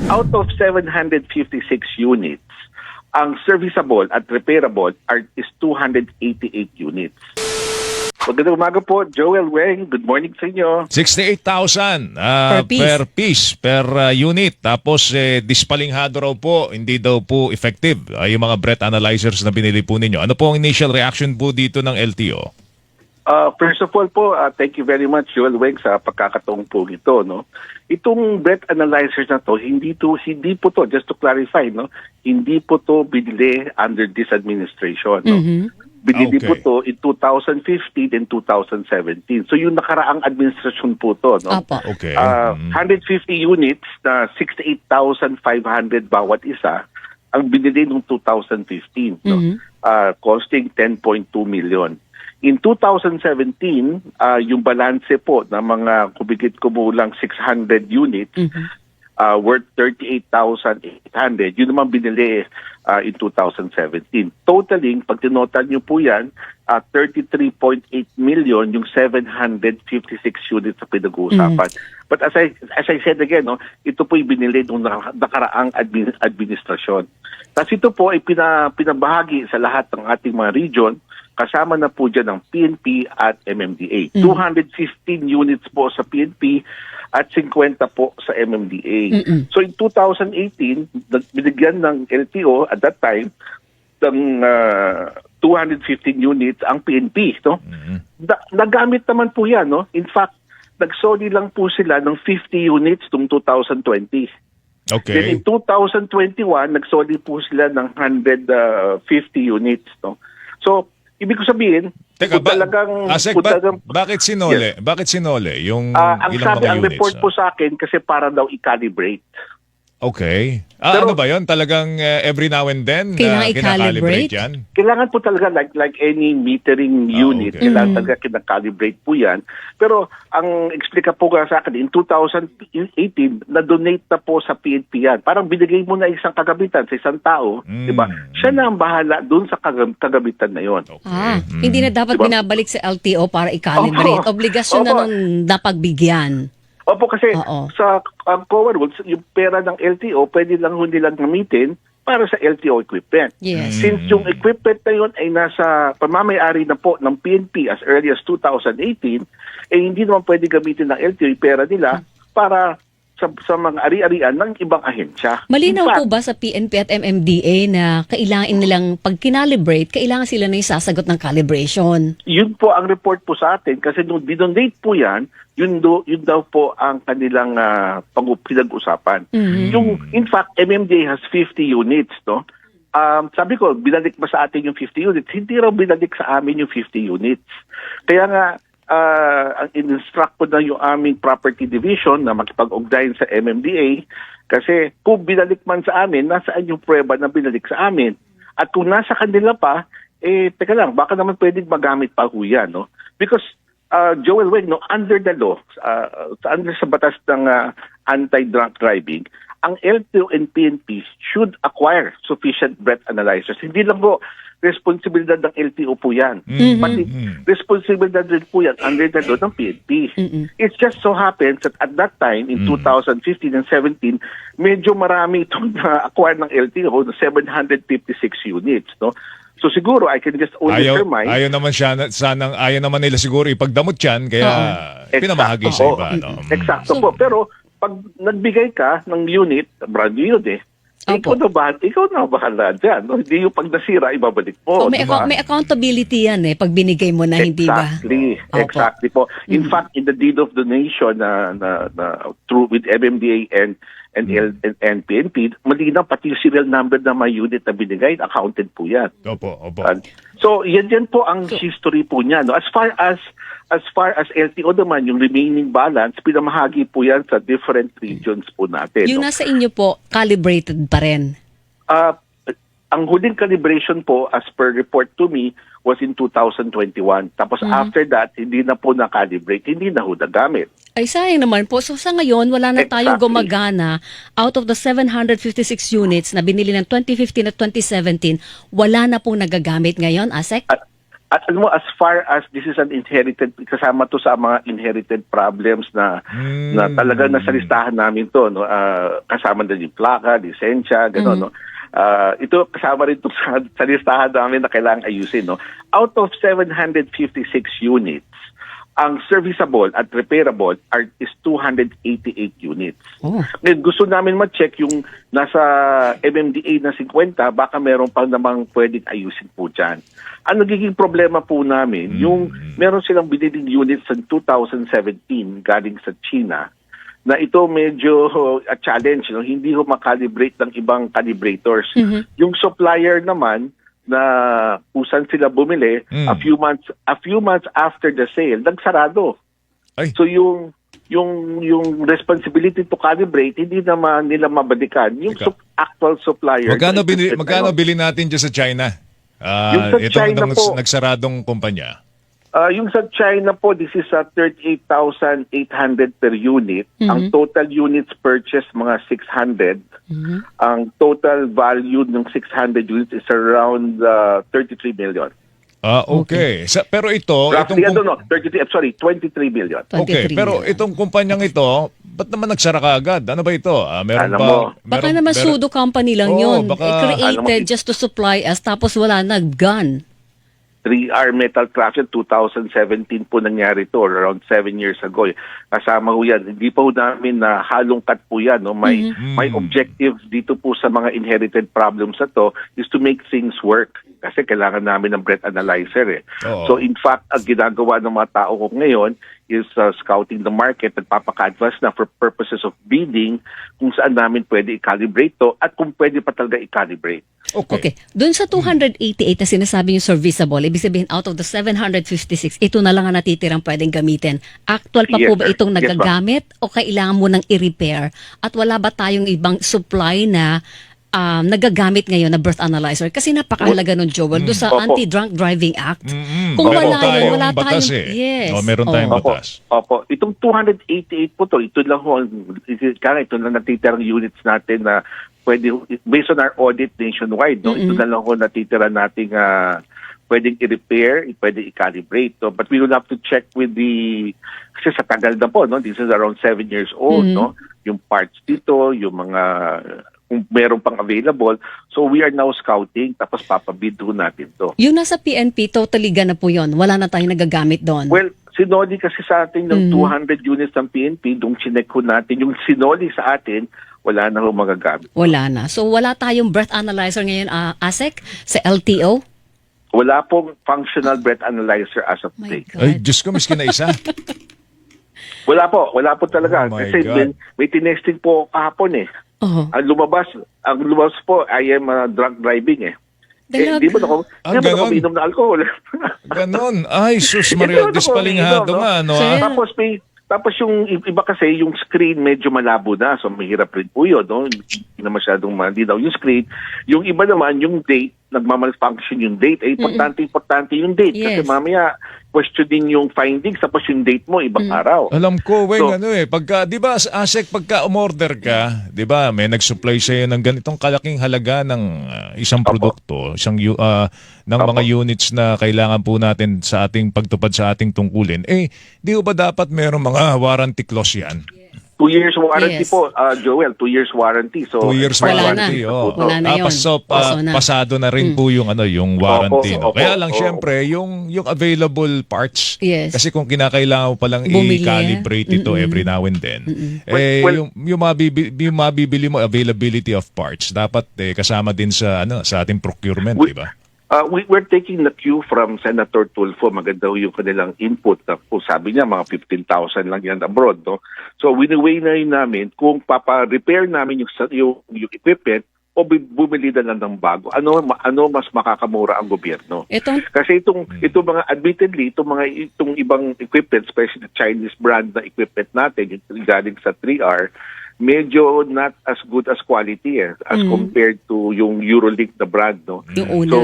Out of 756 units, ang serviceable at repairable is 288 units. Magandang umaga po, Joel Weng. Good morning sa inyo. 68,000 Per piece. per unit. Tapos dispalinghado raw po, hindi daw po effective yung mga breath analyzers na binili po ninyo. Ano po ang initial reaction po dito ng LTO? First of all po, thank you very much, Joel Weng, sa pagkakataong po ito. No? Itong breath analyzers na to, hindi po to, just to clarify, no? Hindi po to binili under this administration. No? Binili po to in 2015 and 2017. So yung nakaraang administrasyon po to. No? Okay. 150 units na 68,500 bawat isa ang binili noong 2015. No? Costing 10.2 million. In 2017, yung balanse po ng mga kumigit-kumulang 600 units worth 38,800. Yun naman binili in 2017. Totaling, pag tinotal nyo po yan, 33.8 million yung 756 units na pinag-uusapan. But as I said again, no, ito po yung binili ng nakaraang administrasyon. Tapos ito po ay pinabahagi sa lahat ng ating mga region. Kasama na po dyan ng PNP at MMDA. 215 units po sa PNP at 50 po sa MMDA. So in 2018, binigyan ng LTO at that time ng 215 units ang PNP. No? Nagamit naman po yan. No? In fact, nagsoli lang po sila ng 50 units noong 2020. Okay. Then in 2021, nagsoli po sila ng 150 units. No? So, ibig ko sabihin, Teka, Asek, talagang, bakit sinole? Yes. Bakit sinole yung ang ilang sabi, mga ang units? report po sa akin kasi para daw i-calibrate. Okay. Pero, ano ba yun? Talagang every now and then Kailangan kinakalibrate i-calibrate? yan? Kailangan po talaga like any metering unit, okay. kailangan talaga kinakalibrate po yan. Pero ang explica po ka sa akin, in 2018, na-donate na po sa PNP yan. Parang binigay mo na isang kagabitan sa isang tao, di ba? Siya na ang bahala dun sa kagabitan na yon. Okay. Hindi na dapat Diba? binabalik sa LTO para i-calibrate. Opo. Obligasyon na Opo. nung napagbigyan. Opo, kasi Oo. sa COA rules, yung pera ng LTO, pwede lang nilang gamitin para sa LTO equipment. Yes. Since yung equipment na yun ay nasa pamamayari na po ng PNP as early as 2018, hindi naman pwede gamitin ng LTO yung pera nila para sa mga ari-arian ng ibang ahensya. Malinaw In fact, po ba sa PNP at MMDA na kailangan nilang pag kinalibrate, kailangan sila na yung sasagot ng calibration? Yun po ang report po sa atin kasi nung dinonate po yan, yun daw po ang kanilang pinag-usapan. Yung, in fact, MMDA has 50 units, no? Sabi ko, binalik ba sa atin yung 50 units? Hindi raw binalik sa amin yung 50 units. Kaya nga, ang in-instruct ko na yung aming property division na makipag-ugnayan sa MMDA kasi kung binalik man sa amin, nasaan yung prueba na binalik sa amin? At kung nasa kanila pa, teka lang, baka naman pwedeng magamit pa ho yan, no? Because Joel Weng, no, under the law, under sa batas ng anti-drunk driving, ang LTO and PNP should acquire sufficient breath analyzers. Hindi lang po responsibilidad ng LTO po yan. Pati responsibilidad din po yan under the law ng PNP. It just so happens that at that time, in 2015 and 17, medyo marami itong na-acquire ng LTO, 756 units, no? So siguro I can just only surmise. Ayaw naman nila siguro ipagdamot yan, kaya pinamahagi sa iba. No? Eksakto po. Pero pag nagbigay ka ng unit, brand new yun ikaw na bahala dyan. No? Hindi yung pag nasira, ibabalik mo. May accountability yan pag binigay mo na, hindi ba? Exactly po. In fact, in the deed of donation na through with MMDA and PNP, malinaw pati yung serial number ng mga unit na binigay, accounted po yan. Opo. So, yan po ang history po niya. No? As far as LTO naman, yung remaining balance, pinamahagi po yan sa different regions po natin. Yung nasa inyo po, calibrated pa rin? Ang huling calibration po, as per report to me, was in 2021. Tapos after that, hindi na po na-calibrate, hindi na ho nagamit. Ay, sayang naman po. So sa ngayon, wala na tayong gumagana. Out of the 756 units na binili ng 2015 at 2017, wala na pong nagagamit ngayon, Asek? At alam mo, as far as this is an inherited, kasama to sa mga inherited problems na talaga nasa listahan namin to, no? Kasama na yung plaka, lisensya, gano'n, no? Ito kasama rin to sa listahan namin na kailangang ayusin, no? Out of 756 units, ang serviceable at repairable is 288 units. Oh. Ngayon, gusto namin ma-check yung nasa MMDA na 50, baka meron pang namang pwedeng ayusin po dyan. Ang nagiging problema po namin, yung meron silang biniling units sa 2017 galing sa China, na ito medyo a challenge, no? Hindi ho makalibrate ng ibang calibrators. Yung supplier naman, na kusan sila bumili a few months after the sale, nagsarado. Ay. So yung responsibility to calibrate, hindi naman nila mabalikan yung actual supplier. Magkano bili natin dyan sa China? Yung sa China itong po, nagsaradong kumpanya. yung sa China po, this is 38,800 per unit. Ang total units purchased mga 600. Ang total value ng 600 units is around 33 million. Okay. Pero ito, Roughly, 23 million. Okay, 23 pero million. itong kumpanyang ito, ba't naman nagsara kaagad? Ano ba ito? Meron Alam ba? mo, Baka naman pseudo company lang yun. Baka, Created just to supply us, tapos wala nag-gun. 3R Metal Craft 2017 po nangyari to, around 7 years ago. Kasama ho yan. Hindi pa ho namin na halong cut po yan. No? May objective dito po sa mga inherited problems na to is to make things work. Kasi kailangan namin ng breath analyzer. Oo. So in fact, ang ginagawa ng mga tao ko ngayon is scouting the market at papaka-advance na for purposes of bidding kung saan namin pwede i-calibrate to at kung pwede pa talaga i-calibrate. Okay. Doon sa 288 na sinasabi yung serviceable, ibig sabihin out of the 756, ito na lang ang natitirang pwedeng gamitin. Actual pa Yes, po ba sir. itong Yes, ma'am. nagagamit o kailangan mo nang i-repair? At wala ba tayong ibang supply na nagagamit ngayon na birth analyzer? Kasi napakahalaga nun, Joel, doon sa Opo. Anti-Drunk Driving Act. Kung Meron wala yun, tayong wala batas tayong... Yes. Meron tayong Opo. batas. Opo. Itong 288 po to, ito lang ho, ito lang natitirang units natin na pwede, based on our audit nationwide, no? Ito na lang ho natitira nating pwedeng i-repair, pwede i-calibrate. So, but we will have to check with kasi sa tagal na po, no? This is around 7 years old, no? Yung parts dito, yung mga, kung meron pang available. So we are now scouting, tapos papabid ho natin to. Yung nasa PNP, totally na po yun. Wala na tayong nagagamit doon. Well, sinoli kasi sa atin ng 200 units ng PNP, nung chinek ho natin, yung sinoli sa atin, wala na ho magagamit. Wala na. So wala tayong breath analyzer ngayon, ASEC, sa LTO? Wala pong functional breath analyzer as of My today. God. Ay, Diyos ko, miskin na isa. Wala po talaga. Oh my Kasi God. may tinesting po kahapon eh. Oh. Ang lumabas po, I am drunk driving eh. Dalag. Di ba ako, Ah, di ba ako ganon? uminom na alcohol? Ganon. Ay, sus Mario, Ito, dispalinghado no? nga, no? Sir. Tapos yung iba kasi, yung screen medyo malabo na. So, mahirap rin po yun. No? Hindi na masyadong malinaw yung screen. Yung iba naman, yung date, nagmamalfunction yung date. Importante yung date. Kasi Yes. mamaya, questioning yung findings, tapos yung date mo, ibang araw. Alam ko, So- pagka, di ba, ASEC, pagka umorder ka, di ba, may nag-supply sa'yo ng ganitong kalaking halaga ng isang produkto, ng mga units na kailangan po natin sa ating pagtupad sa ating tungkulin, di ba dapat mayroong mga warranty clause yan? 2 years warranty Yes. po, Joel. 2 years warranty. So, 2 years Wala warranty. na. Oh. Wala na yun. Paso na. pasado na rin po yung yung warranty. No? Opo, Kaya lang opo. syempre yung available parts. Yes. Kasi kung kinakailangan mo palang Bumili. i-calibrate ito every now and then, Well, yung mabibili mo availability of parts dapat kasama din sa sa ating procurement, di ba? We're taking the cue from Senator Tulfo. Maganda yung kanilang input. Sabi niya, mga 15,000 lang yan abroad. No? So, wini-weigh na yun namin kung papa-repair namin yung equipment o bumili na lang ng bago. Ano mas makakamura ang gobyerno? Kasi itong mga, admittedly, itong ibang equipment, especially the Chinese brand na equipment natin, yung galing sa 3R, medyo not as good as quality as compared to yung Eurolink na brand, no? Yung una. So,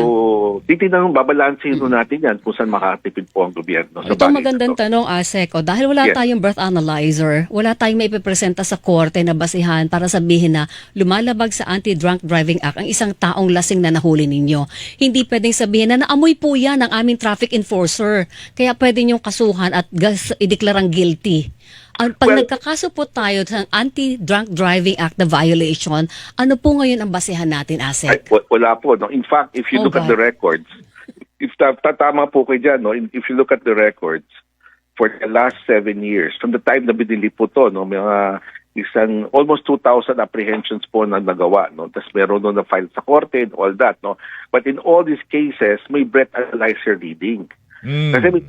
titignan, babalansin natin yan kung saan makatipid po ang gobyerno. Sa Ito bagay magandang na to. tanong, Asek. Dahil wala Yes. tayong birth analyzer, wala tayong may ipipresenta sa korte na basihan para sabihin na lumalabag sa Anti-Drunk Driving Act ang isang taong lasing na nahuli ninyo. Hindi pwedeng sabihin na naamoy po yan ng aming traffic enforcer. Kaya pwede niyong kasuhan at ideklarang guilty. Pag Well, nagkakaso po tayo sa Anti-Drunk Driving Act na violation, ano po ngayon ang basihan natin, Ay, Asek? wala po. No? In fact, if you Oh, look at the records, if tatama po kayo dyan, no? If you look at the records, for the last 7 years, from the time na binili po to, no? Mga almost 2,000 apprehensions po na nagawa, no? Tapos meron no na file sa korte and all that, no? But in all these cases, may breath analyzer reading. Kasi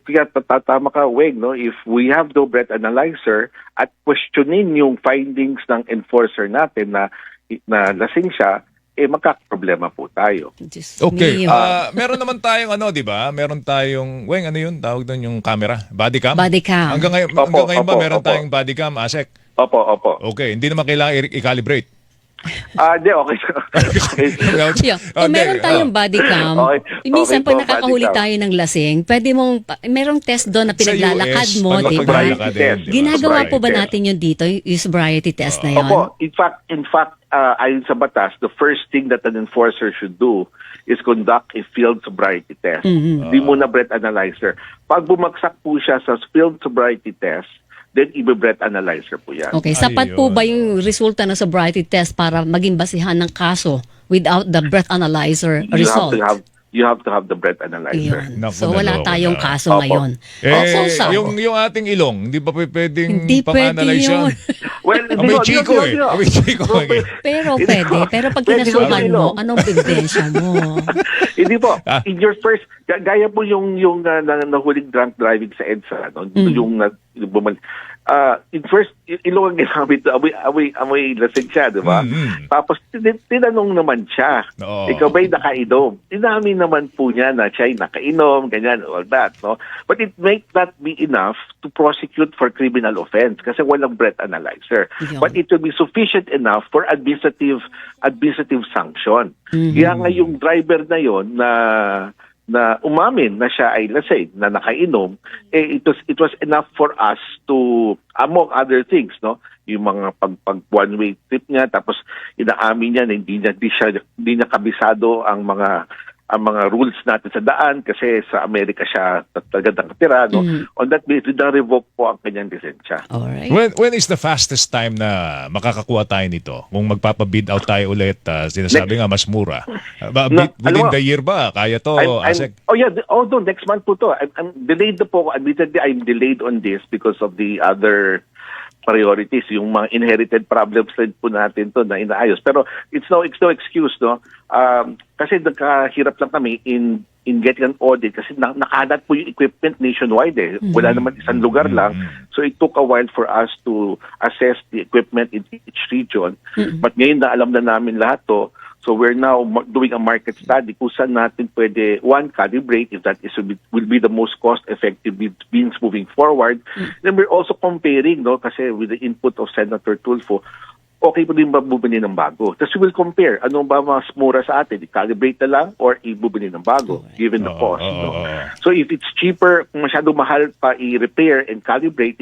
kaya tatama ka, Weng, no? If we have no breath analyzer at questionin yung findings ng enforcer natin na lasing siya, magkakaproblema po tayo. Diyos Okay. mio. Meron naman tayong di ba? Meron tayong, Weng, ano yun? Tawag doon yung camera? Body cam? Body cam. Hanggang ngayon, Opo, ba opo, meron opo. tayong body cam, Asek? Opo. Okay, hindi naman kailangan i-calibrate. Di, okay. Okay. Yeah. Kung meron tayong body cam, Okay. minsan Okay pag po, nakakahuli body cam. tayo ng lasing, pwede merong test doon na pinaglalakad Sa US, mo, pag di ba? maglalakad din, di ba? Ginagawa po ba Sobriety natin yun dito, yung sobriety test na yun? Opo, in fact, ayon sa batas, the first thing that an enforcer should do is conduct a field sobriety test. Di muna breath analyzer. Pag bumagsak po siya sa field sobriety test, then ibe-breath analyzer po yan. Okay, sapat po Ayun. ba yung resulta ng sobriety test para maging basihan ng kaso without the breath analyzer result? You have to have the breath analyzer. Yun. Naku, So wala dalawa tayong na. kaso Opo. ngayon. Also, yung ating ilong, hindi ba pwedeng Hindi pwede pang-analyze yun. Well, May chiko eh. May chiko eh. Pero Hindi pwede. po. Pero pag Pwede kinasuhan ko mo, yun. anong ebidensya mo? Hindi po. Ah. In your first, gaya po yung nahuling drunk driving sa EDSA, no? Yung bumalik. In first, ilong ang ginamit, amoy lasing siya, di ba? Tapos tinanong naman siya, Oo. ikaw ba'y nakainom? Inamin naman po niya na siya'y nakainom, ganyan, all that, no? But it might not be enough to prosecute for criminal offense kasi walang breath analyzer. Yun. But it will be sufficient enough for administrative sanction. Kaya nga yung driver na yon na umamin na siya ay lasing, na nakainom, it was enough for us to, among other things, no, yung mga pag one-way trip niya, tapos inaamin niya na hindi niya kabisado ang mga rules natin sa daan kasi sa Amerika siya talaga nakatira, no. On that basis, na-revoke po ang kanyang lisensya. Alright. When is the fastest time na makakakuha tayo nito? Kung magpapa-bid out tayo ulit, sinasabi nga mas mura. Within the year ba? Kaya to, Asek? No, next month po to. I'm delayed na po. Admittedly, I'm delayed on this because of the other priorities, yung mga inherited problems din po natin to na inaayos. Pero it's no excuse, no? Kasi nagkahirap lang kami in getting an audit kasi nakalat po yung equipment nationwide eh. Wala naman isang lugar lang. So it took a while for us to assess the equipment in each region. But ngayon na alam na namin lahat to, so we're now doing a market study kung saan natin pwede, calibrate if that will be the most cost-effective means moving forward. Then we're also comparing, no, kasi with the input of Senator Tulfo, okay po din ba bubili ng bago? Tapos we will compare, ano ba mas mura sa atin, i-calibrate na lang or i-bubili ng bago, given the cost. No? So if it's cheaper, kung masyado mahal pa i-repair and calibrate,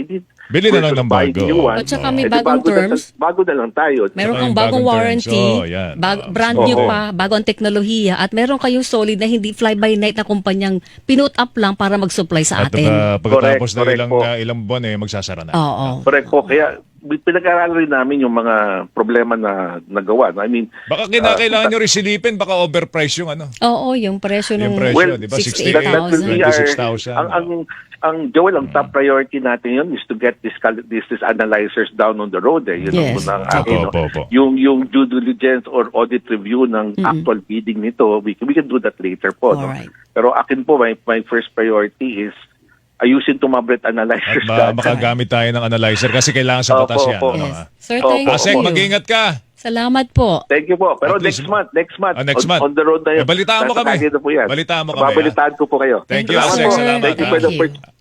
Bili na lang ng bago. At saka may bagong terms. Bago na lang tayo. Meron Saka kang yung bagong bagong warranty, terms. Oh, yan. brand new Oo. pa, bago ang teknolohiya, at meron kayong solid na hindi fly-by-night na kumpanyang pinut up lang para mag-supply sa At atin. pagkatapos na Correct po. ilang buwan magsasara na. Oo. Correct po. Kaya pinag-aralan rin namin yung mga problema na nagawa. I mean, Baka kinakailangan nyo rin silipin, baka overprice yung ano. Oo, yung presyo Yung ng presyo, di ba? 68,000. that will be 26,000. Joel, ang top priority natin yun is to get these analyzers down on the road. Yun ang Yes. unang akin, no? Opo. Yung due diligence or audit review ng actual bidding nito, we can do that later po. No? Alright. Pero akin po, my first priority is ayusin itong mga breath analyzers. At makagamit tayo ng analyzer kasi kailangan sa batas Opo, yan. opo. Ano, Yes. ah. Sir, Opo. thank Asek, you. mag-ingat ka. Salamat po. Thank you po. Pero At least- next month. next month. On the road na yun. Balitaan mo Nasa kami. Kagina po yan. Balitaan mo kami, Babalitaan ko po kayo. Thank you, Salamat Asek. po. Salamat. Thank you for the opportunity.